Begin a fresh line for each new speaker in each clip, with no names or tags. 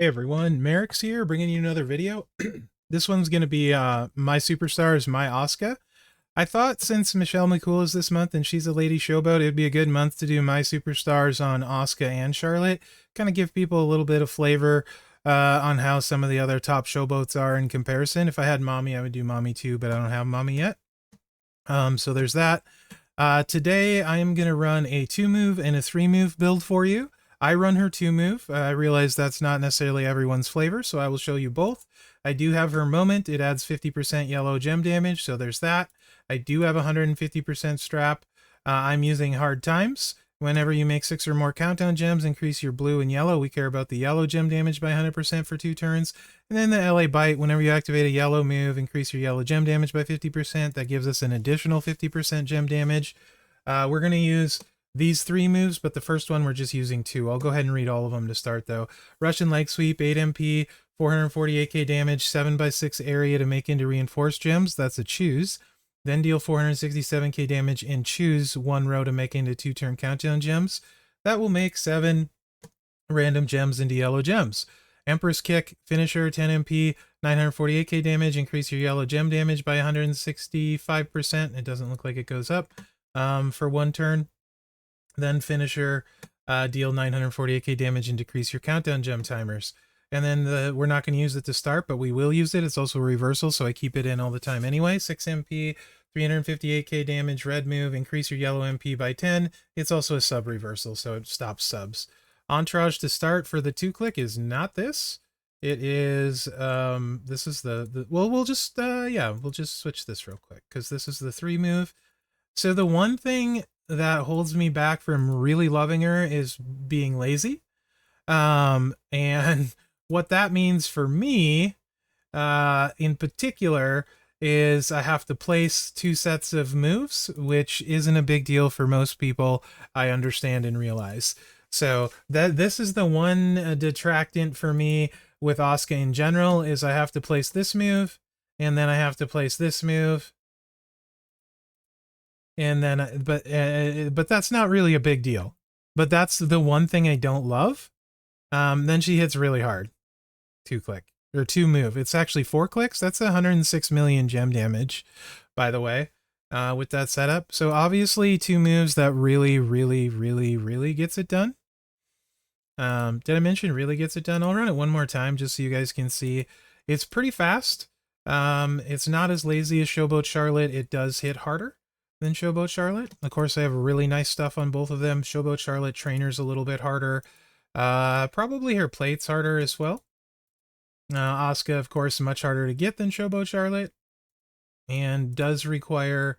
Hey everyone, Mherex here, bringing you another video. This one's going to be my Superstars, my Asuka. I thought since Michelle McCool is this month and she's a lady showboat, it'd be a good month to do my Superstars on Asuka and Charlotte. Kind of give people a little bit of flavor on how some of the other top showboats are in comparison. If I had Mommy, I would do Mommy too, but I don't have Mommy yet. So there's that. Today I am going to run a 2-move and a 3-move build for you. I run her 2-move. I realize that's not necessarily everyone's flavor, so I will show you both. I do have her moment. It adds 50% yellow gem damage, so there's that. I do have 150% strap. I'm using hard times. Whenever you make 6 or more countdown gems, increase your blue and yellow. We care about the yellow gem damage by 100% for 2 turns. And then the LA Bite, whenever you activate a yellow move, increase your yellow gem damage by 50%. That gives us an additional 50% gem damage. We're going to use these 3 moves, but the first one we're just using 2. I'll go ahead and read all of them to start though. Russian Leg Sweep, 8 MP, 448k damage, 7x6 area to make into reinforced gems. That's a choose. Then deal 467k damage and choose 1 row to make into 2-turn countdown gems. That will make 7 random gems into yellow gems. Empress Kick, finisher, 10 MP, 948k damage, increase your yellow gem damage by 165%. It doesn't look like it goes up for 1 turn. Then finisher, deal 948k damage and decrease your countdown gem timers. And then we're not going to use it to start, but we will use it. It's also a reversal, so I keep it in all the time anyway. 6 MP, 358k damage, red move, increase your yellow MP by 10. It's also a sub reversal, so it stops subs. Entourage to start for the 2-click is not this. It is, this is well, we'll just switch this real quick, because this is the 3-move. So the one thing that holds me back from really loving her is being lazy. And what that means for me, in particular, is I have to place 2 sets of moves, which isn't a big deal for most people, I understand and realize. So this is the one detractant for me with Asuka in general, is I have to place this move, and then I have to place this move. And then, but that's not really a big deal. But that's the one thing I don't love. Then she hits really hard. 2-click or 2-move. It's actually 4 clicks. That's 106 million gem damage, by the way, with that setup. So obviously 2 moves that really gets it done. Did I mention really gets it done? I'll run it one more time just so you guys can see. It's pretty fast. It's not as lazy as Showboat Charlotte. It does hit harder than Showboat Charlotte. Of course, I have really nice stuff on both of them. Showboat Charlotte trainer's a little bit harder. Probably her plate's harder as well. Asuka, of course, much harder to get than Showboat Charlotte, and does require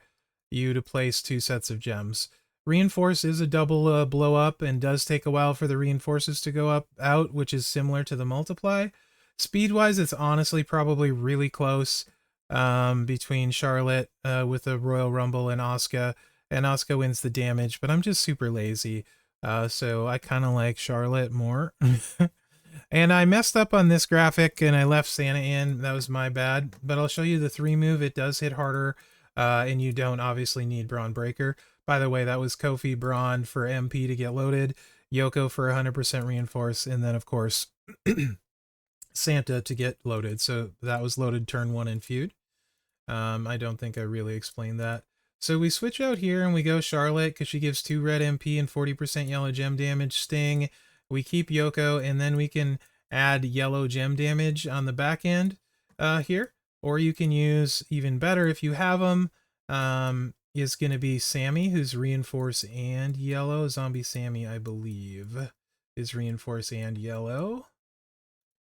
you to place 2 sets of gems. Reinforce is a double blow up and does take a while for the reinforces to go out, which is similar to the multiply. Speed-wise, it's honestly probably really close between Charlotte with the Royal Rumble and Asuka wins the damage, but I'm just super lazy. So I kind of like Charlotte more. And I messed up on this graphic and I left Santa in. That was my bad. But I'll show you the 3-move. It does hit harder. And you don't obviously need Brawn Breaker. By the way, that was Kofi Brawn for MP to get loaded. Yoko for 100% reinforce. And then, of course, Santa to get loaded. So that was loaded turn 1 in feud. I don't think I really explained that. So we switch out here and we go Charlotte because she gives 2 red MP and 40% yellow gem damage. Sting. We keep Yoko, and then we can add yellow gem damage on the back end here. Or you can use, even better if you have them, is going to be Sammy, who's reinforce and yellow. Zombie Sammy, I believe, is reinforce and yellow.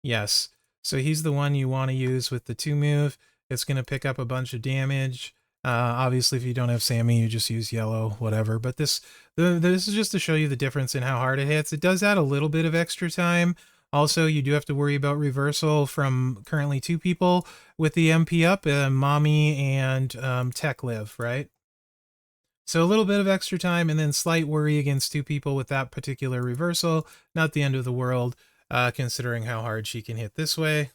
Yes. So he's the one you want to use with the 2-move. It's going to pick up a bunch of damage. Obviously, if you don't have Sammy, you just use yellow, whatever. But this is just to show you the difference in how hard it hits. It does add a little bit of extra time. Also, you do have to worry about reversal from currently 2 people with the MP up, Mommy and Tech Live, right? So a little bit of extra time and then slight worry against 2 people with that particular reversal. Not the end of the world, considering how hard she can hit this way.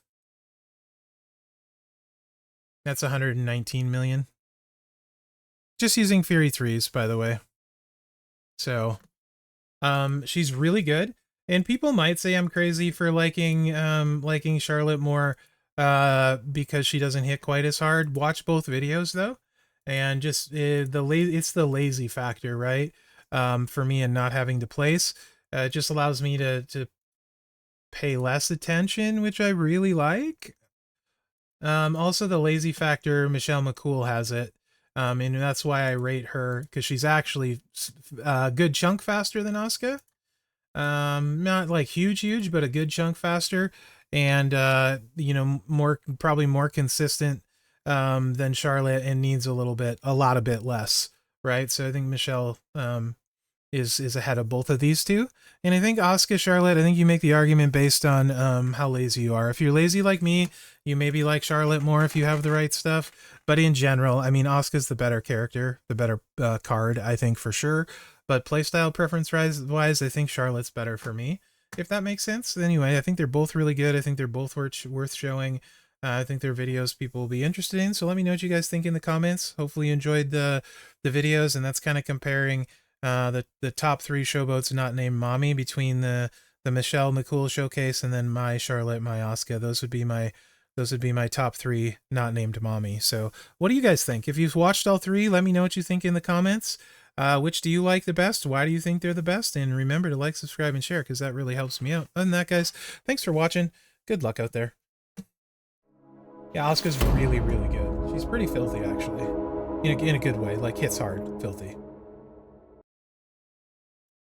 That's 119 million. Just using Fury 3s, by the way. So, she's really good. And people might say I'm crazy for liking Charlotte more because she doesn't hit quite as hard. Watch both videos though, and just it's the lazy factor, right? For me, and not having to place, it just allows me to pay less attention, which I really like. Also the lazy factor, Michelle McCool has it. And that's why I rate her, because she's actually a good chunk faster than Asuka. Not like huge, but a good chunk faster, and you know, probably more consistent than Charlotte, and needs a lot of bit less, right? So I think Michelle is ahead of both of these two. And I think Asuka, Charlotte, I think you make the argument based on how lazy you are. If you're lazy like me, you maybe like Charlotte more if you have the right stuff. But in general, I mean, Asuka's the better character, the better card, I think, for sure. But playstyle preference wise, I think Charlotte's better for me, if that makes sense. Anyway, I think they're both really good. I think they're both worth showing. I think they're videos people will be interested in. So let me know what you guys think in the comments. Hopefully you enjoyed the videos, and that's kind of comparing the top 3 showboats not named Mommy between the Michelle McCool showcase and then my Charlotte, my Asuka. Those would be my top 3 not named Mommy. So what do you guys think? If you've watched all 3, let me know what you think in the comments. Which do you like the best? Why do you think they're the best? And remember to like, subscribe, and share, because that really helps me out. Other than that, guys, thanks for watching. Good luck out there. Yeah, Asuka's really, really good. She's pretty filthy, actually. In a good way, like hits hard, filthy.